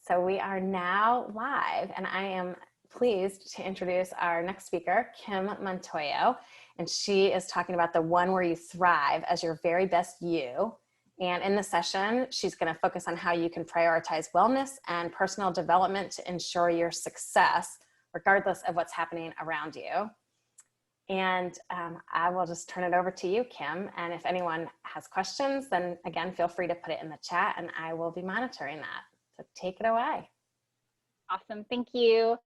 So we are now live, and I am pleased to introduce our next speaker, Kim Montoya, and she is talking about the one where you thrive as your very best you. And in this session, she's going to focus on how you can prioritize wellness and personal development to ensure your success, regardless of what's happening around you. And I will just turn it over to you, Kim. And if anyone has questions, then again, feel free to put it in the chat and I will be monitoring that. So take it away. Awesome. Thank you.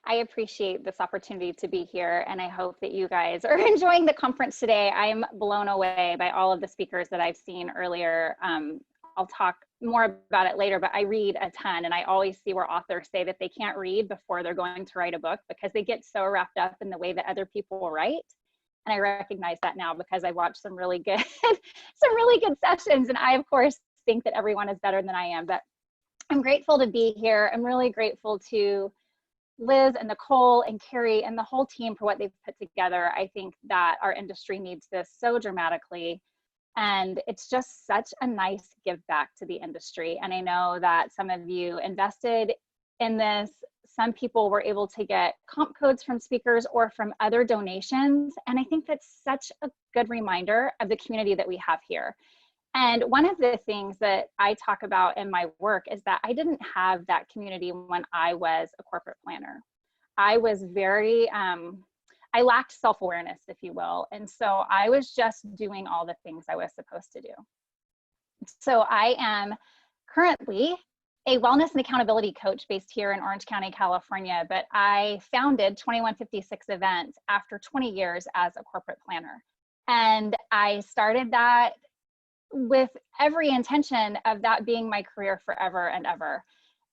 I appreciate this opportunity to be here, and I hope that you guys are enjoying the conference today. I am blown away by all of the speakers that I've seen earlier. I'll talk more about it later, but I read a ton, and I always see where authors say that they can't read before they're going to write a book because they get so wrapped up in the way that other people write. And I recognize that now because I watched some really good, sessions, and I, of course, think that everyone is better than I am, but I'm grateful to be here. I'm really grateful to Liz and Nicole and Carrie and the whole team for what they've put together. I think that our industry needs this so dramatically. And it's just such a nice give back to the industry. And I know that some of you invested in this. Some people were able to get comp codes from speakers or from other donations. And I think that's such a good reminder of the community that we have here. And one of the things that I talk about in my work is that I didn't have that community when I was a corporate planner. I was very, I lacked self-awareness, if you will. And so I was just doing all the things I was supposed to do. So I am currently a wellness and accountability coach based here in Orange County, California, but I founded 2156 Events after 20 years as a corporate planner. And I started that with every intention of that being my career forever and ever.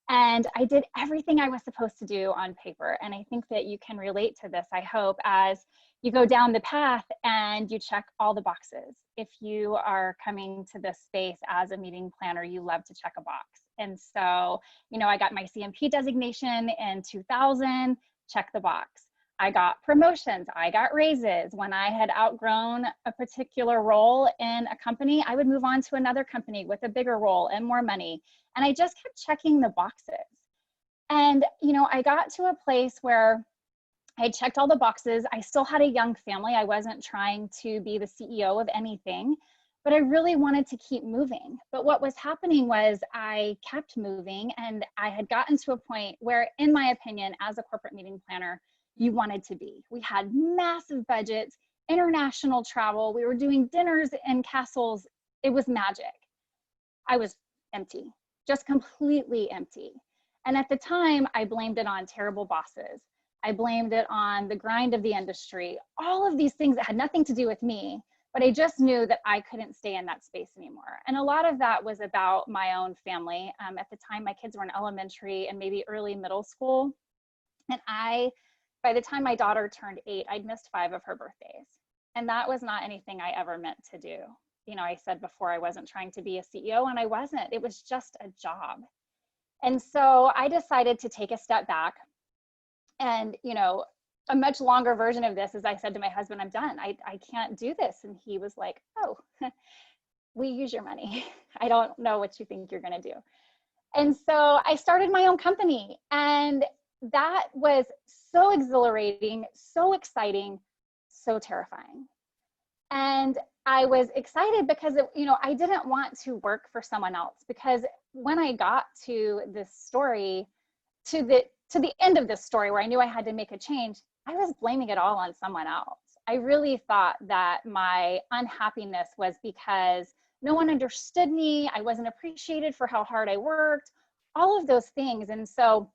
And I did everything I was supposed to do on paper. And I think that you can relate to this, I hope, as you go down the path and you check all the boxes. If you are coming to this space as a meeting planner, you love to check a box. And so, you know, I got my CMP designation in 2000, check the box. I got promotions, I got raises. When I had outgrown a particular role in a company, I would move on to another company with a bigger role and more money. And I just kept checking the boxes. And, you know, I got to a place where I checked all the boxes. I still had a young family. I wasn't trying to be the CEO of anything, but I really wanted to keep moving. But what was happening was I kept moving, and I had gotten to a point where, in my opinion, as a corporate meeting planner, you wanted to be. We had massive budgets, international travel. We were doing dinners in castles. It was magic. I was empty, just completely empty. And at the time, I blamed it on terrible bosses. I blamed it on the grind of the industry, all of these things that had nothing to do with me, but I just knew that I couldn't stay in that space anymore. And a lot of that was about my own family. At the time, my kids were in elementary and maybe early middle school. And by the time my daughter turned 8, I'd missed 5 of her birthdays. And that was not anything I ever meant to do. You know, I said before I wasn't trying to be a CEO, and I wasn't. It was just a job. And so I decided to take a step back. And, you know, a much longer version of this is I said to my husband, I'm done. I can't do this. And he was like, oh, we use your money. I don't know what you think you're going to do. And so I started my own company, and that was so exhilarating, so exciting, so terrifying. And I was excited because, you know, I didn't want to work for someone else, because when I got to this story, to the end of this story where I knew I had to make a change, I was blaming it all on someone else. I really thought that my unhappiness was because no one understood me. I wasn't appreciated for how hard I worked, all of those things. And so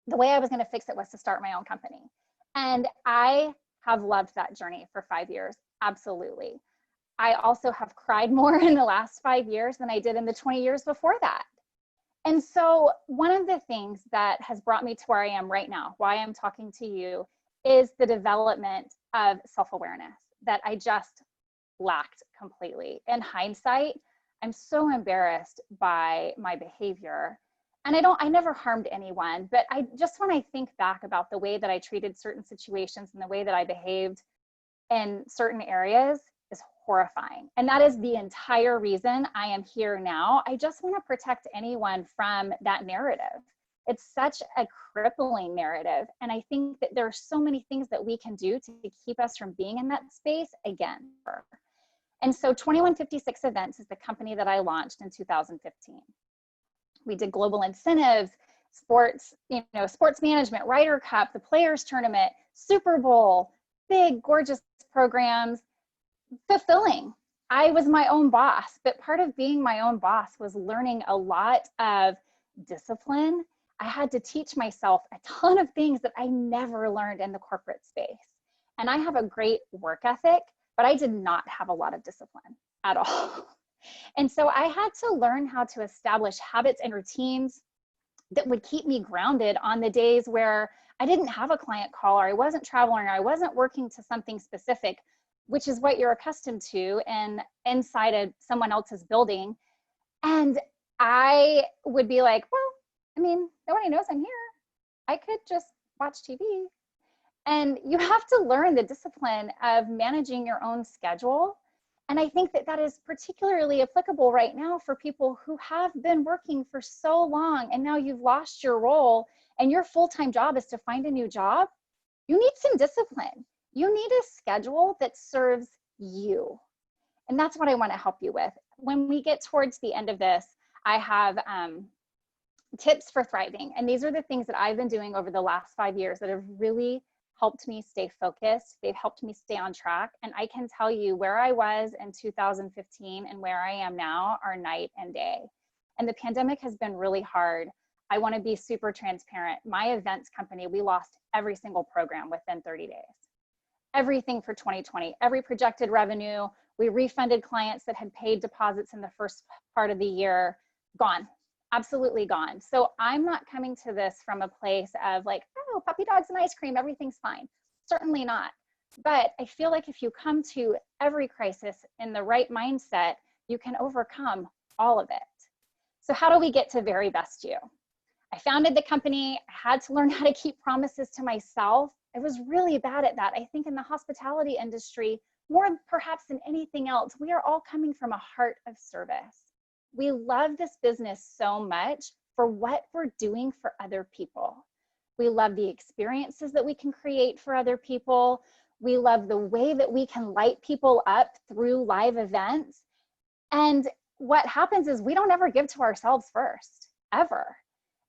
the way I was going to fix it was to start my own company. And I have loved that journey for 5 years. Absolutely. I also have cried more in the last 5 years than I did in the 20 years before that. And so one of the things that has brought me to where I am right now, why I'm talking to you, is the development of self-awareness that I just lacked completely. In hindsight, I'm so embarrassed by my behavior. And I never harmed anyone, but when I think back about the way that I treated certain situations and the way that I behaved in certain areas, is horrifying. And that is the entire reason I am here now. I just want to protect anyone from that narrative. It's such a crippling narrative. And I think that there are so many things that we can do to keep us from being in that space again. And so 2156 Events is the company that I launched in 2015. We did global incentives, sports, sports management, Ryder Cup, the Players Tournament, Super Bowl, big, gorgeous programs, fulfilling. I was my own boss, but part of being my own boss was learning a lot of discipline. I had to teach myself a ton of things that I never learned in the corporate space. And I have a great work ethic, but I did not have a lot of discipline at all. And so I had to learn how to establish habits and routines that would keep me grounded on the days where I didn't have a client call, or I wasn't traveling, or I wasn't working to something specific, which is what you're accustomed to and inside someone else's building. And I would be like, well, I mean, nobody knows I'm here. I could just watch TV. And you have to learn the discipline of managing your own schedule. And I think that that is particularly applicable right now for people who have been working for so long and now you've lost your role and your full-time job is to find a new job. You need some discipline. You need a schedule that serves you. And that's what I want to help you with. When we get towards the end of this, I have tips for thriving. And these are the things that I've been doing over the last 5 years that have really helped me stay focused. They've helped me stay on track. And I can tell you where I was in 2015 and where I am now are night and day. And the pandemic has been really hard. I want to be super transparent. My events company, we lost every single program within 30 days. Everything for 2020, every projected revenue. We refunded clients that had paid deposits in the first part of the year, gone, absolutely gone. So I'm not coming to this from a place of like, oh, puppy dogs and ice cream, everything's fine. Certainly not. But I feel like if you come to every crisis in the right mindset, you can overcome all of it. So how do we get to very best you? I founded the company. I had to learn how to keep promises to myself. I was really bad at that. I think in the hospitality industry, more perhaps than anything else, we are all coming from a heart of service. We love this business so much for what we're doing for other people. We love the experiences that we can create for other people. We love the way that we can light people up through live events. And what happens is we don't ever give to ourselves first, ever.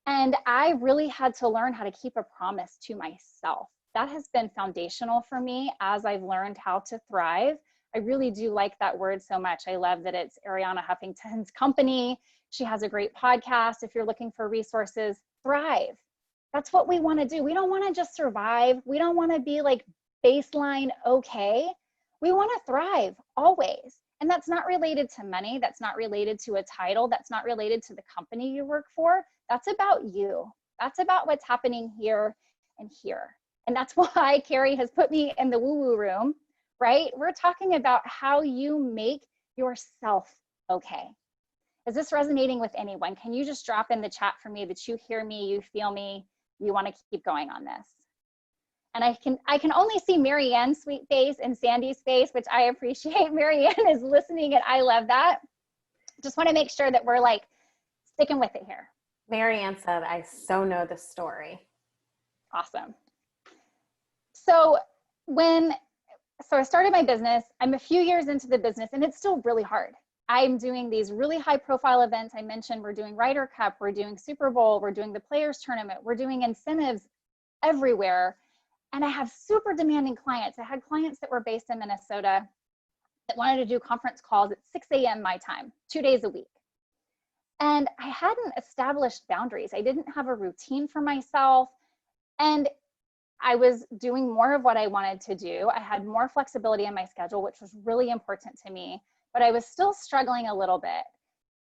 And I really had to learn how to keep a promise to myself. That has been foundational for me as I've learned how to thrive. I really do like that word so much. I love that it's Ariana Huffington's company. She has a great podcast. If you're looking for resources, thrive. That's what we want to do. We don't want to just survive. We don't want to be like baseline okay. We want to thrive always. And that's not related to money. That's not related to a title. That's not related to the company you work for. That's about you. That's about what's happening here and here. And that's why Carrie has put me in the woo-woo room, right? We're talking about how you make yourself okay. Is this resonating with anyone? Can you just drop in the chat for me that you hear me, you feel me, you want to keep going on this? And I can only see Marianne's sweet face and Sandy's face, which I appreciate. Marianne is listening and I love that. Just want to make sure that we're like sticking with it here. Marianne said, I so know the story. Awesome. So I started my business. I'm a few years into the business and it's still really hard. I'm doing these really high profile events. I mentioned we're doing Ryder Cup, we're doing Super Bowl, we're doing the Players Tournament, we're doing incentives everywhere. And I have super demanding clients. I had clients that were based in Minnesota that wanted to do conference calls at 6 a.m. my time, 2 days a week. And I hadn't established boundaries. I didn't have a routine for myself. And I was doing more of what I wanted to do. I had more flexibility in my schedule, which was really important to me, but I was still struggling a little bit.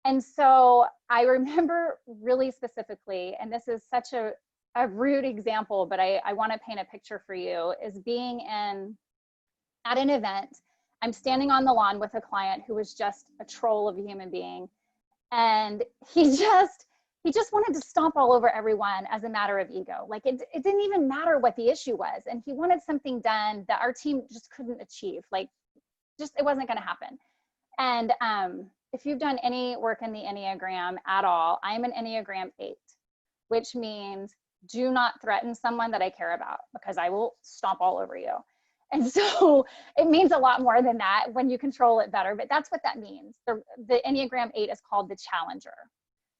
And so I remember really specifically, and this is such a rude example, but I want to paint a picture for you, is being at an event. I'm standing on the lawn with a client who was just a troll of a human being. And he just wanted to stomp all over everyone as a matter of ego. Like it didn't even matter what the issue was. And he wanted something done that our team just couldn't achieve. Like it wasn't going to happen. And if you've done any work in the Enneagram at all, I'm an Enneagram 8, which means do not threaten someone that I care about, because I will stomp all over you. And so it means a lot more than that when you control it better, but that's what that means. The Enneagram 8 is called the challenger.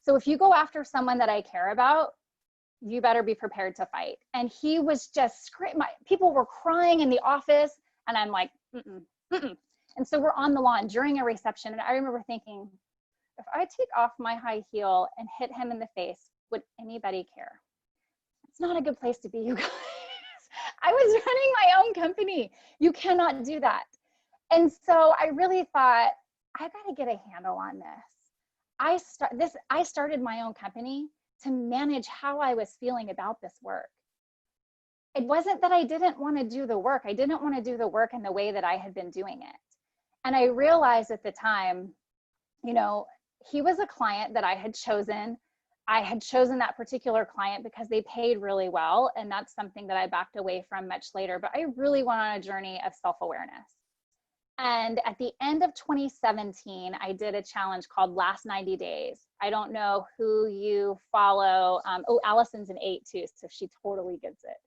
So if you go after someone that I care about, you better be prepared to fight. And he was just screaming. People were crying in the office, and I'm like, mm-mm, mm-mm. And so we're on the lawn during a reception, and I remember thinking, if I take off my high heel and hit him in the face, would anybody care? It's not a good place to be, you guys. I was running my own company. You cannot do that. And so I really thought, I got to get a handle on this. I started my own company to manage how I was feeling about this work. It wasn't that I didn't want to do the work. I didn't want to do the work in the way that I had been doing it. And I realized at the time, you know, he was a client that I had chosen. I had chosen that particular client because they paid really well. And that's something that I backed away from much later. But I really went on a journey of self-awareness. And at the end of 2017, I did a challenge called Last 90 Days. I don't know who you follow. Allison's an 8 too, so she totally gets it.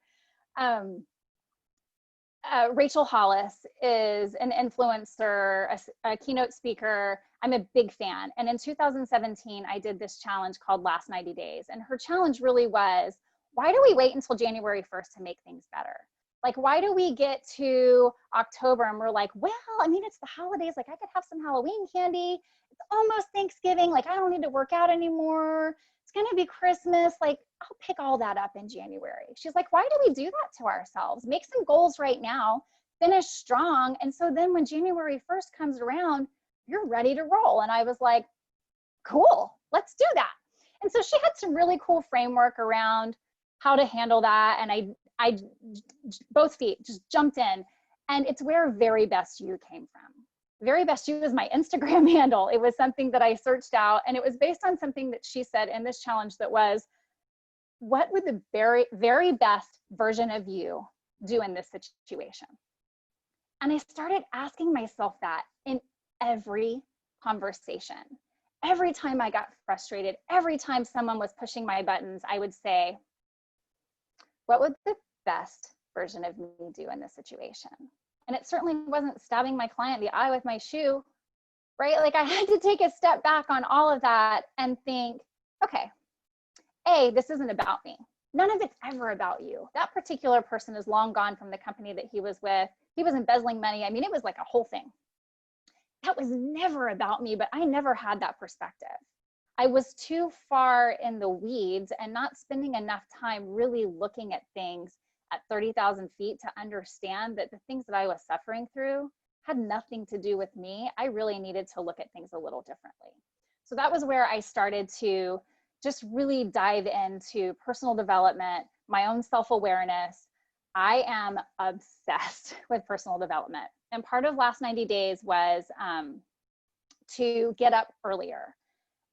Rachel Hollis is an influencer, a keynote speaker. I'm a big fan. And in 2017, I did this challenge called Last 90 Days. And her challenge really was, why do we wait until January 1st to make things better? Like, why do we get to October and we're like, well, I mean, it's the holidays. Like, I could have some Halloween candy. It's almost Thanksgiving. Like, I don't need to work out anymore. It's going to be Christmas. Like, I'll pick all that up in January. She's like, why do we do that to ourselves? Make some goals right now, finish strong. And so then when January 1st comes around, you're ready to roll. And I was like, cool, let's do that. And so she had some really cool framework around how to handle that. And I both feet just jumped in. And it's where Very Best You came from. Very Best You is my Instagram handle. It was something that I searched out, and it was based on something that she said in this challenge that was, what would the very, very best version of you do in this situation? And I started asking myself that in every conversation. Every time I got frustrated, every time someone was pushing my buttons, I would say, what would the best version of me do in this situation? And it certainly wasn't stabbing my client in the eye with my shoe, right? Like, I had to take a step back on all of that and think, okay, this isn't about me. None of it's ever about you. That particular person is long gone from the company that he was with. He was embezzling money. I mean, it was like a whole thing. That was never about me, but I never had that perspective. I was too far in the weeds and not spending enough time really looking at things at 30,000 feet to understand that the things that I was suffering through had nothing to do with me. I really needed to look at things a little differently. So that was where I started to just really dive into personal development, my own self-awareness. I am obsessed with personal development. And part of Last 90 Days was to get up earlier.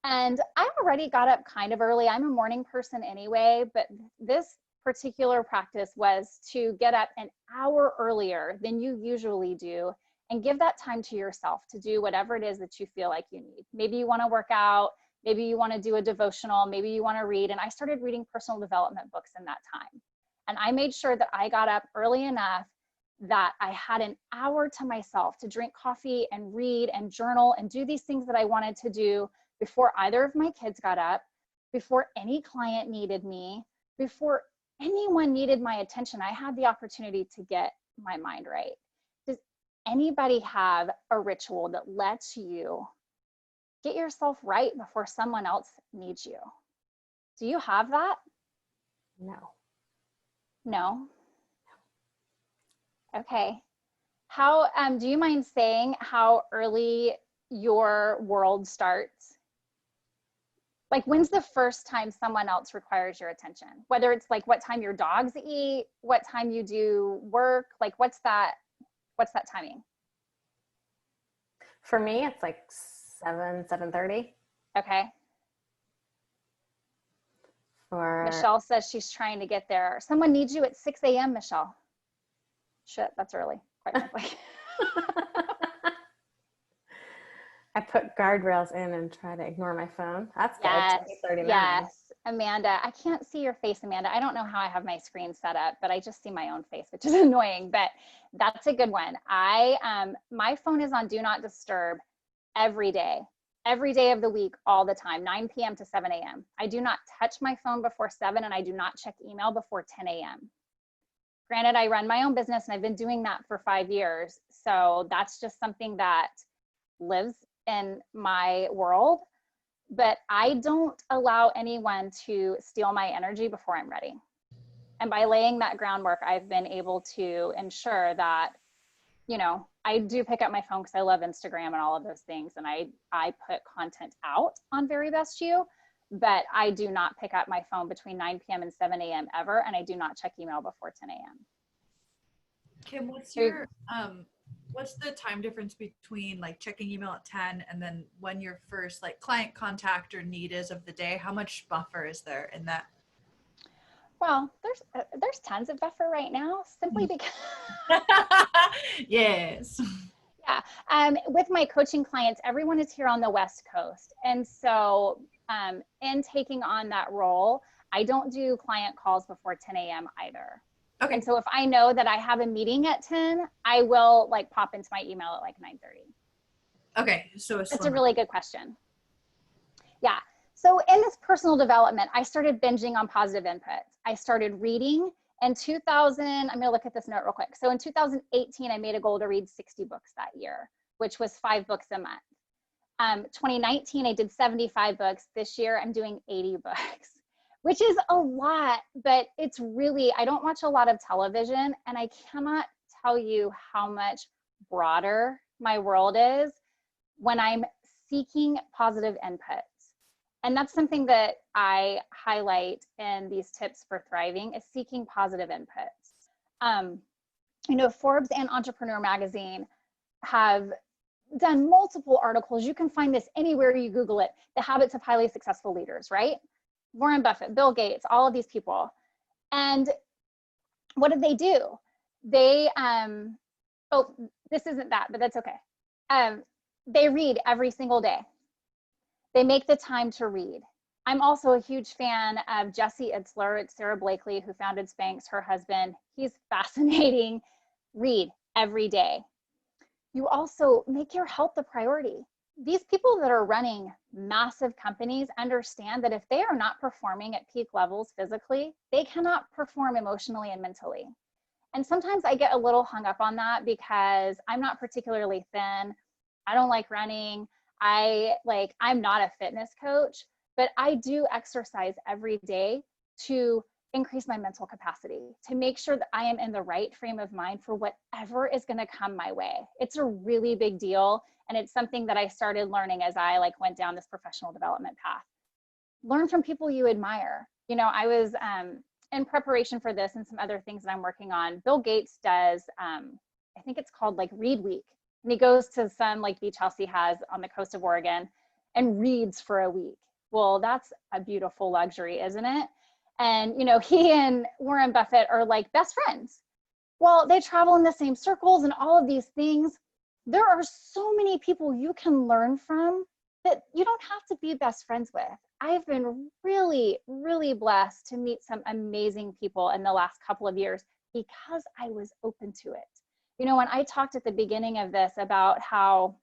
And I already got up kind of early. I'm a morning person anyway, but this particular practice was to get up an hour earlier than you usually do and give that time to yourself to do whatever it is that you feel like you need. Maybe you want to work out, maybe you want to do a devotional, maybe you want to read. And I started reading personal development books in that time. And I made sure that I got up early enough that I had an hour to myself to drink coffee and read and journal and do these things that I wanted to do before either of my kids got up, before any client needed me, before anyone needed my attention. I had the opportunity to get my mind right. Does anybody have a ritual that lets you get yourself right before someone else needs you? Do you have that? No. No? Okay. How, do you mind saying how early your world starts? Like, when's the first time someone else requires your attention? Whether it's like what time your dogs eat, what time you do work, like what's that timing? For me, it's like 7:30. Okay. Michelle says she's trying to get there. Someone needs you at 6 a.m., Michelle. Shit, that's early, quite frankly. I put guardrails in and try to ignore my phone. That's good. Yes, 2039. yes. Amanda, I can't see your face, Amanda. I don't know how I have my screen set up, but I just see my own face, which is annoying, but that's a good one. My phone is on do not disturb every day of the week, all the time, 9 p.m. to 7 a.m. I do not touch my phone before 7, and I do not check email before 10 a.m. Granted, I run my own business and I've been doing that for 5 years. So that's just something that lives in my world, but I don't allow anyone to steal my energy before I'm ready. And by laying that groundwork, I've been able to ensure that, I do pick up my phone because I love Instagram and all of those things. And I put content out on Very Best You, but I do not pick up my phone between 9 p.m. and 7 a.m. ever. And I do not check email before 10 a.m. Kim, what's the time difference between like checking email at 10 and then when your first like client contact or need is of the day? How much buffer is there in that? Well, there's tons of buffer right now, simply because Yes. yeah. With my coaching clients, everyone is here on the West Coast, and so in taking on that role, I don't do client calls before 10 a.m. either. Okay. And so if I know that I have a meeting at 10, I will like pop into my email at like 9:30. Okay, so That's a really good question. Yeah. So in this personal development, I started binging on positive inputs. I started reading in 2000. I'm going to look at this note real quick. So in 2018, I made a goal to read 60 books that year, which was 5 books a month. 2019, I did 75 books. This year, I'm doing 80 books, which is a lot, but it's really, I don't watch a lot of television, and I cannot tell you how much broader my world is when I'm seeking positive inputs. And that's something that I highlight in these tips for thriving, is seeking positive inputs. Forbes and Entrepreneur Magazine have done multiple articles. You can find this anywhere you Google it, the habits of highly successful leaders, right? Warren Buffett, Bill Gates, all of these people. And what did they do? They, this isn't that, but that's okay. They read every single day. They make the time to read. I'm also a huge fan of Jesse Itzler. It's Sarah Blakely, who founded Spanx, her husband. He's fascinating. Read every day. You also make your health a priority. These people that are running massive companies understand that if they are not performing at peak levels physically, they cannot perform emotionally and mentally. And sometimes I get a little hung up on that because I'm not particularly thin. I don't like running. I'm not a fitness coach, but I do exercise every day to increase my mental capacity, to make sure that I am in the right frame of mind for whatever is going to come my way. It's a really big deal. And it's something that I started learning as I went down this professional development path. Learn from people you admire. I was in preparation for this and some other things that I'm working on. Bill Gates does, I think it's called Read Week. And he goes to some beach house he has on the coast of Oregon and reads for a week. Well, that's a beautiful luxury, isn't it? And, he and Warren Buffett are best friends. Well, they travel in the same circles and all of these things. There are so many people you can learn from that you don't have to be best friends with. I've been really, really blessed to meet some amazing people in the last couple of years because I was open to it. When I talked at the beginning of this about how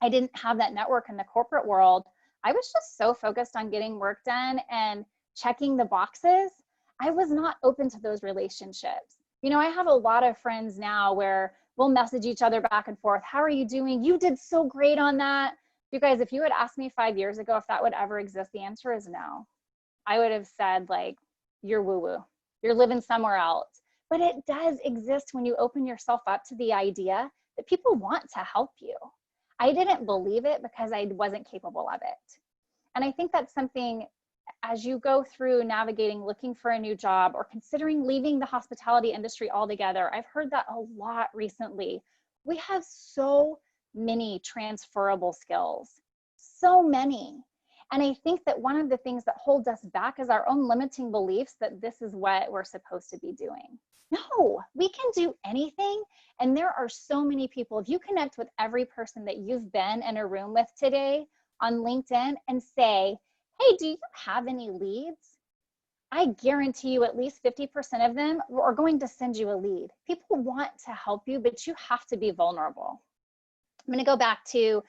I didn't have that network in the corporate world, I was just so focused on getting work done and checking the boxes. I was not open to those relationships. I have a lot of friends now where we'll message each other back and forth. How are you doing? You did so great on that. You guys, if you had asked me 5 years ago if that would ever exist, the answer is no. I would have said you're woo-woo. You're living somewhere else. But it does exist when you open yourself up to the idea that people want to help you. I didn't believe it because I wasn't capable of it. And I think that's something, as you go through navigating, looking for a new job or considering leaving the hospitality industry altogether, I've heard that a lot recently. We have so many transferable skills, so many. And I think that one of the things that holds us back is our own limiting beliefs that this is what we're supposed to be doing. No, we can do anything. And there are so many people. If you connect with every person that you've been in a room with today on LinkedIn and say, hey, do you have any leads? I guarantee you at least 50% of them are going to send you a lead. People want to help you, but you have to be vulnerable. I'm going to go back to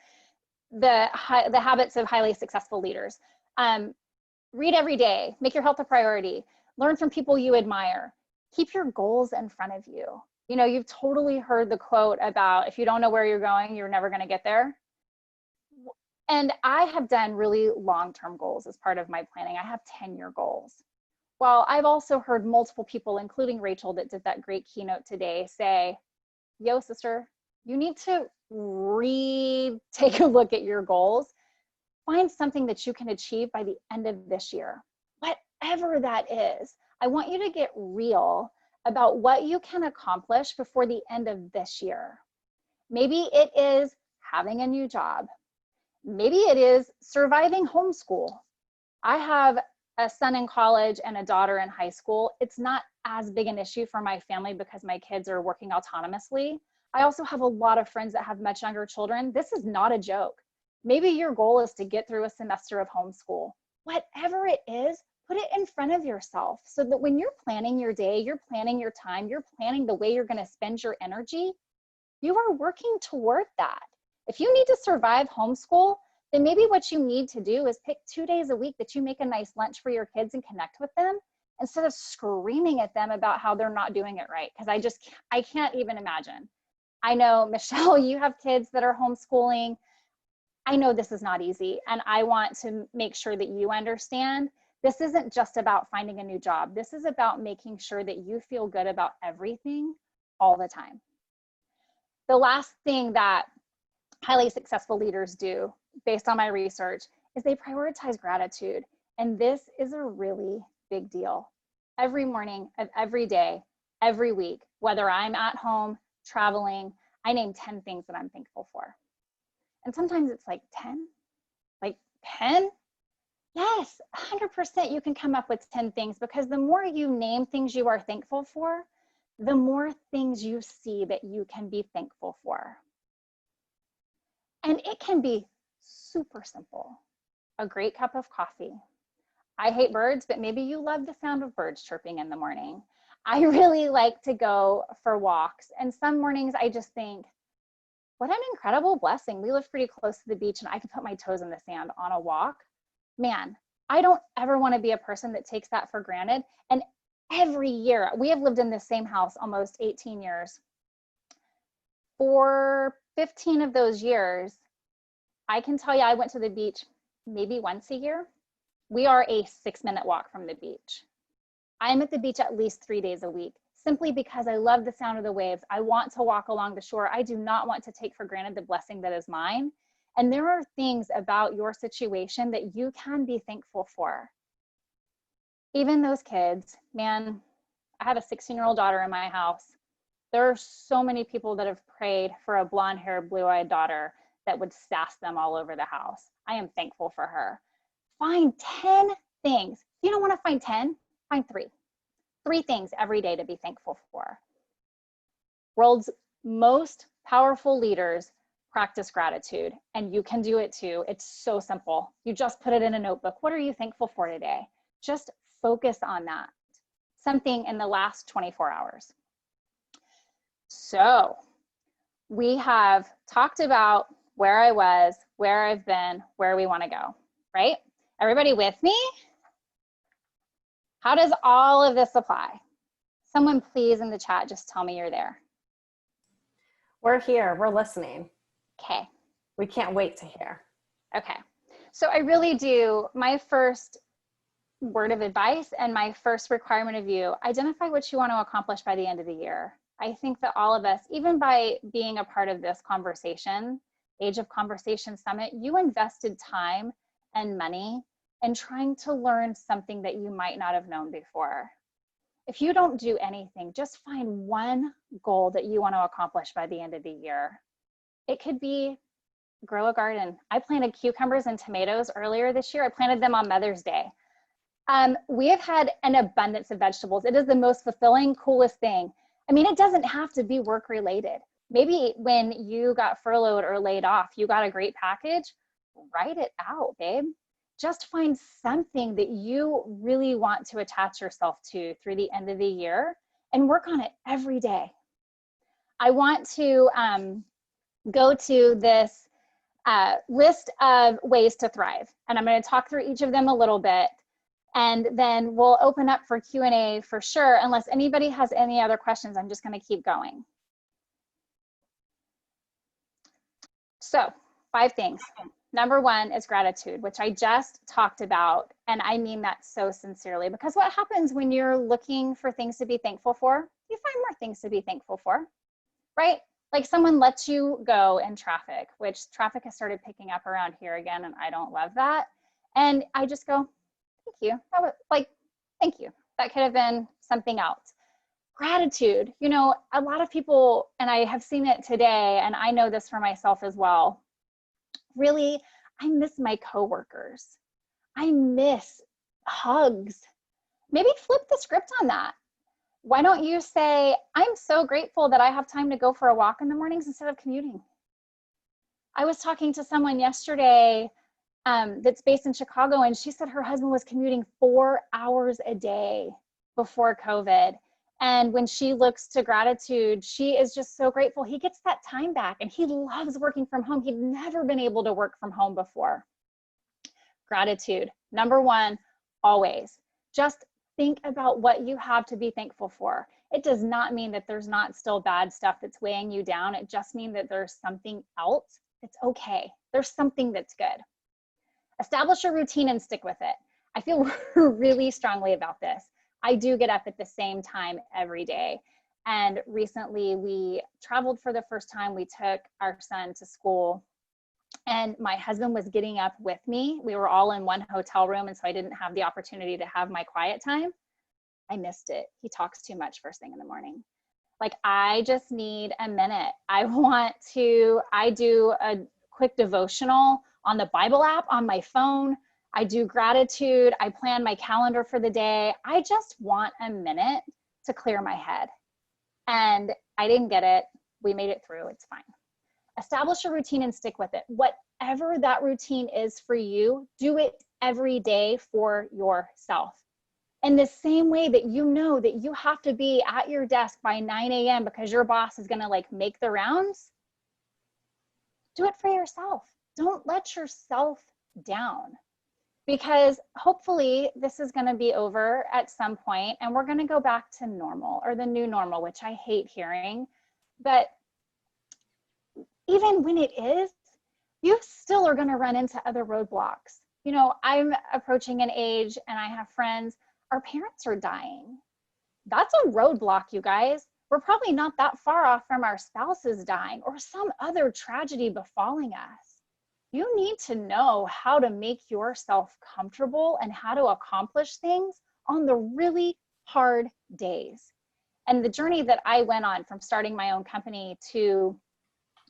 the habits of highly successful leaders. Read every day, make your health a priority, learn from people you admire, keep your goals in front of you. You know, you've totally heard the quote about if you don't know where you're going, you're never going to get there. And I have done really long-term goals as part of my planning. I have 10-year goals. Well, I've also heard multiple people, including Rachel that did that great keynote today, say, yo, sister, you need to take a look at your goals. Find something that you can achieve by the end of this year. Whatever that is, I want you to get real about what you can accomplish before the end of this year. Maybe it is having a new job. Maybe it is surviving homeschool. I have a son in college and a daughter in high school. It's not as big an issue for my family because my kids are working autonomously. I also have a lot of friends that have much younger children. This is not a joke. Maybe your goal is to get through a semester of homeschool. Whatever it is, put it in front of yourself so that when you're planning your day, you're planning your time, you're planning the way you're going to spend your energy, you are working toward that. If you need to survive homeschool, then maybe what you need to do is pick 2 days a week that you make a nice lunch for your kids and connect with them instead of screaming at them about how they're not doing it right. Because I can't even imagine. I know, Michelle, you have kids that are homeschooling. I know this is not easy, and I want to make sure that you understand this isn't just about finding a new job. This is about making sure that you feel good about everything all the time. The last thing that highly successful leaders do, based on my research, is they prioritize gratitude. And this is a really big deal. Every morning of every day, every week, whether I'm at home, traveling, I name 10 things that I'm thankful for. And sometimes it's like 10, like 10. Yes, 100% you can come up with 10 things, because the more you name things you are thankful for, the more things you see that you can be thankful for. And it can be super simple. A great cup of coffee. I hate birds, but maybe you love the sound of birds chirping in the morning. I really like to go for walks. And some mornings I just think, what an incredible blessing. We live pretty close to the beach and I can put my toes in the sand on a walk. Man, I don't ever want to be a person that takes that for granted. And every year, we have lived in the same house almost 18 years. For 15 of those years, I can tell you I went to the beach maybe once a year. We are a 6-minute walk from the beach. I'm at the beach at least 3 days a week, simply because I love the sound of the waves. I want to walk along the shore. I do not want to take for granted the blessing that is mine. And there are things about your situation that you can be thankful for. Even those kids, man, I have a 16-year-old daughter in my house. There are so many people that have prayed for a blonde-haired, blue-eyed daughter that would sass them all over the house. I am thankful for her. Find 10 things. If you don't want to find 10, find 3. 3 things every day to be thankful for. World's most powerful leaders practice gratitude, and you can do it too. It's so simple. You just put it in a notebook. What are you thankful for today? Just focus on that. Something in the last 24 hours. So we have talked about where I was, where I've been, where we want to go, right? Everybody with me? How does all of this apply? Someone please in the chat, just tell me you're there. We're here, we're listening. Okay. We can't wait to hear. Okay. So I really do, my first word of advice and my first requirement of you, identify what you want to accomplish by the end of the year. I think that all of us, even by being a part of this conversation, Age of Conversation Summit, you invested time and money in trying to learn something that you might not have known before. If you don't do anything, just find one goal that you want to accomplish by the end of the year. It could be grow a garden. I planted cucumbers and tomatoes earlier this year. I planted them on Mother's Day. We have had an abundance of vegetables. It is the most fulfilling, coolest thing. I mean, it doesn't have to be work related. Maybe when you got furloughed or laid off, you got a great package, write it out, babe. Just find something that you really want to attach yourself to through the end of the year and work on it every day. I want to go to this list of ways to thrive, and I'm going to talk through each of them a little bit, and then we'll open up for Q&A for sure. Unless anybody has any other questions, I'm just going to keep going. So 5 things. Number 1 is gratitude, which I just talked about. And I mean that so sincerely, because what happens when you're looking for things to be thankful for? You find more things to be thankful for, right? Like someone lets you go in traffic, which traffic has started picking up around here again, and I don't love that. And I just go, thank you. That was like, thank you. That could have been something else. Gratitude, you know, a lot of people, and I have seen it today, and I know this for myself as well. Really, I miss my coworkers. I miss hugs. Maybe flip the script on that. Why don't you say, I'm so grateful that I have time to go for a walk in the mornings instead of commuting. I was talking to someone yesterday that's based in Chicago, and she said her husband was commuting 4 hours a day before COVID. And when she looks to gratitude, she is just so grateful he gets that time back, and he loves working from home. He'd never been able to work from home before. Gratitude, number 1, always. Just think about what you have to be thankful for. It does not mean that there's not still bad stuff that's weighing you down. It just means that there's something else that's okay. There's something that's good. Establish a routine and stick with it. I feel really strongly about this. I do get up at the same time every day. And recently we traveled for the first time. We took our son to school, and my husband was getting up with me. We were all in one hotel room, and so I didn't have the opportunity to have my quiet time. I missed it. He talks too much first thing in the morning. Like, I just need a minute. I do a quick devotional on the Bible app on my phone. I do gratitude. I plan my calendar for the day. I just want a minute to clear my head. And I didn't get it. We made it through. It's fine. Establish a routine and stick with it. Whatever that routine is for you, do it every day for yourself. In the same way that you know that you have to be at your desk by 9 a.m. because your boss is going to like make the rounds, do it for yourself. Don't let yourself down, because hopefully this is going to be over at some point and we're going to go back to normal, or the new normal, which I hate hearing. But even when it is, you still are going to run into other roadblocks. You know, I'm approaching an age, and I have friends, our parents are dying. That's a roadblock, you guys. We're probably not that far off from our spouses dying or some other tragedy befalling us. You need to know how to make yourself comfortable and how to accomplish things on the really hard days. And the journey that I went on from starting my own company to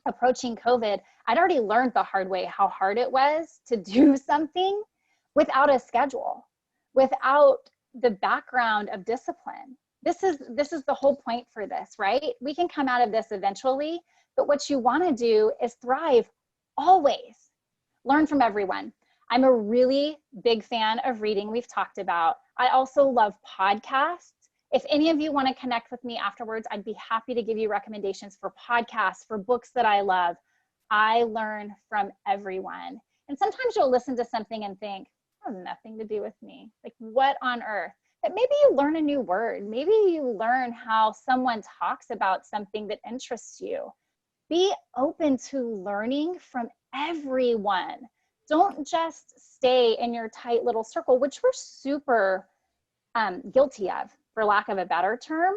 approaching COVID, I'd already learned the hard way how hard it was to do something without a schedule, without the background of discipline. This is the whole point for this, right? We can come out of this eventually, but what you want to do is thrive always. Learn from everyone. I'm a really big fan of reading. We've talked about. I also love podcasts. If any of you want to connect with me afterwards, I'd be happy to give you recommendations for podcasts, for books that I love. I learn from everyone. And sometimes you'll listen to something and think, oh, nothing to do with me. Like, what on earth? But maybe you learn a new word. Maybe you learn how someone talks about something that interests you. Be open to learning from everyone. Don't just stay in your tight little circle, which we're super guilty of, for lack of a better term.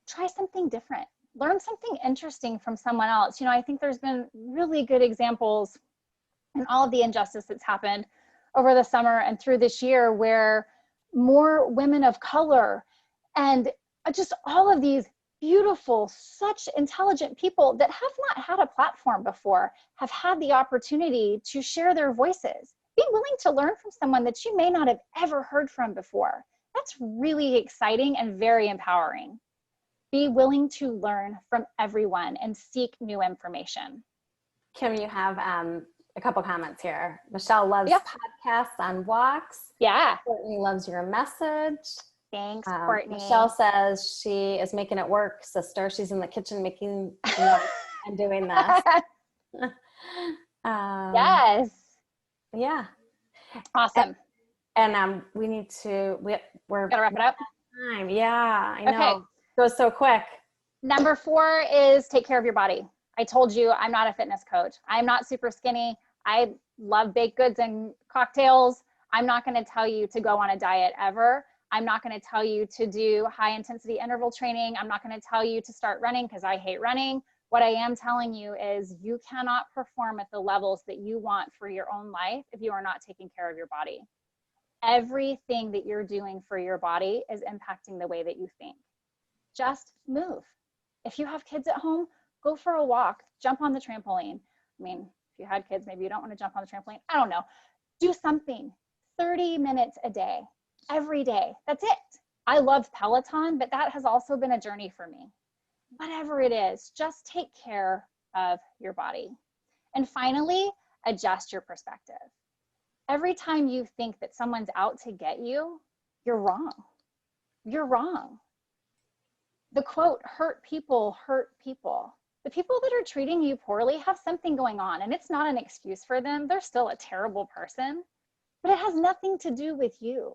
Try something different. Learn something interesting from someone else. You know, I think there's been really good examples in all of the injustice that's happened over the summer and through this year, where more women of color and just all of these beautiful, such intelligent people that have not had a platform before have had the opportunity to share their voices. Be willing to learn from someone that you may not have ever heard from before. That's really exciting and very empowering. Be willing to learn from everyone and seek new information. Kim, you have a couple comments here. Michelle loves podcasts on walks. Yeah. Courtney loves your message. Thanks, Courtney. Michelle says she is making it work, sister. She's in the kitchen making and doing this. Yes. Yeah. Awesome. And we need to, we're gotta wrap it up. Time. Yeah, I know. Okay. It goes so quick. Number 4 is take care of your body. I told you I'm not a fitness coach. I'm not super skinny. I love baked goods and cocktails. I'm not going to tell you to go on a diet ever. I'm not going to tell you to do high intensity interval training. I'm not going to tell you to start running because I hate running. What I am telling you is you cannot perform at the levels that you want for your own life if you are not taking care of your body. Everything that you're doing for your body is impacting the way that you think. Just move. If you have kids at home, go for a walk, jump on the trampoline. I mean, if you had kids, maybe you don't want to jump on the trampoline. I don't know. Do something. 30 minutes a day, every day. That's it. I love Peloton, but that has also been a journey for me. Whatever it is, just take care of your body. And finally, adjust your perspective. Every time you think that someone's out to get you, you're wrong. You're wrong. The quote, hurt people hurt people. The people that are treating you poorly have something going on, and it's not an excuse for them. They're still a terrible person, but it has nothing to do with you.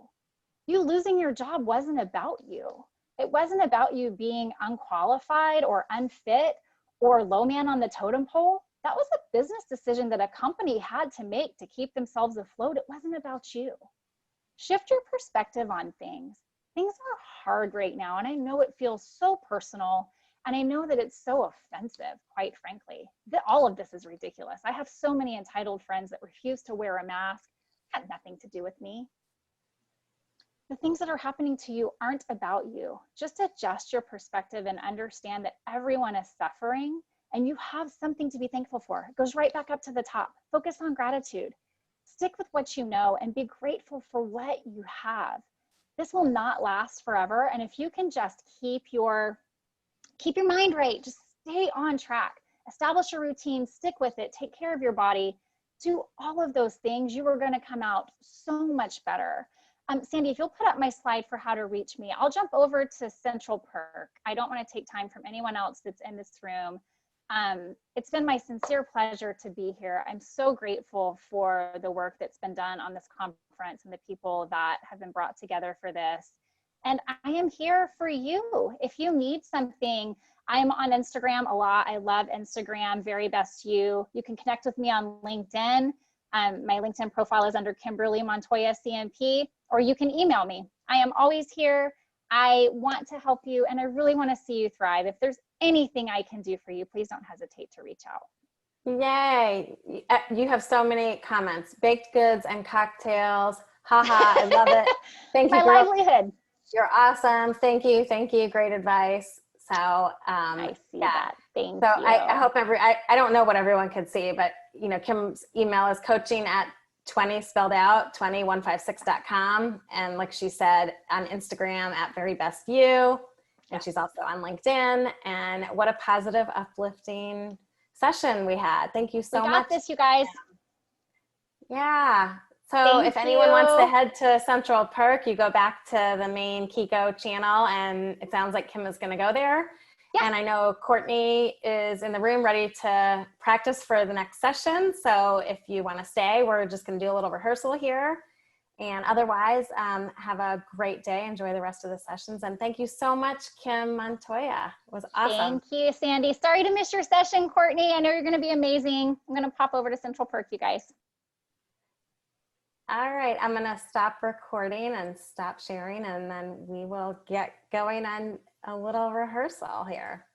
You losing your job wasn't about you. It wasn't about you being unqualified or unfit or low man on the totem pole. That was a business decision that a company had to make to keep themselves afloat. It wasn't about you. Shift your perspective on things. Things are hard right now, and I know it feels so personal, and I know that it's so offensive, quite frankly. All of this is ridiculous. I have so many entitled friends that refuse to wear a mask. It had nothing to do with me. The things that are happening to you aren't about you. Just adjust your perspective and understand that everyone is suffering, and you have something to be thankful for. It goes right back up to the top. Focus on gratitude. Stick with what you know and be grateful for what you have. This will not last forever. And if you can just keep your mind right, just stay on track, establish a routine, stick with it, take care of your body, do all of those things, you are going to come out so much better. Sandy, if you'll put up my slide for how to reach me, I'll jump over to Central Perk. I don't want to take time from anyone else that's in this room. It's been my sincere pleasure to be here. I'm so grateful for the work that's been done on this conference and the people that have been brought together for this. And I am here for you. If you need something, I'm on Instagram a lot. I love Instagram, Very Best You. You can connect with me on LinkedIn. My LinkedIn profile is under Kimberly Montoya, CMP, or you can email me. I am always here. I want to help you, and I really want to see you thrive. If there's anything I can do for you, please don't hesitate to reach out. Yay. You have so many comments. Baked goods and cocktails. Haha, I love it. Thank you. My livelihood. You're awesome. Thank you. Thank you. Great advice. So I see that. Thank you. I hope I don't know what everyone could see, but you know, Kim's email is coaching@20 spelled out 20156.com. And like she said, on Instagram @verybestYou. And she's also on LinkedIn. And what a positive, uplifting session we had. Thank you so much. We got this, you guys. Yeah. So if anyone wants to head to Central Perk, you go back to the main Kiko channel, and it sounds like Kim is going to go there. Yeah. And I know Courtney is in the room ready to practice for the next session. So if you want to stay, we're just going to do a little rehearsal here. And otherwise, have a great day. Enjoy the rest of the sessions. And thank you so much, Kim Montoya. It was awesome. Thank you, Sandy. Sorry to miss your session, Courtney. I know you're going to be amazing. I'm going to pop over to Central Perk, you guys. All right, I'm going to stop recording and stop sharing, and then we will get going on a little rehearsal here.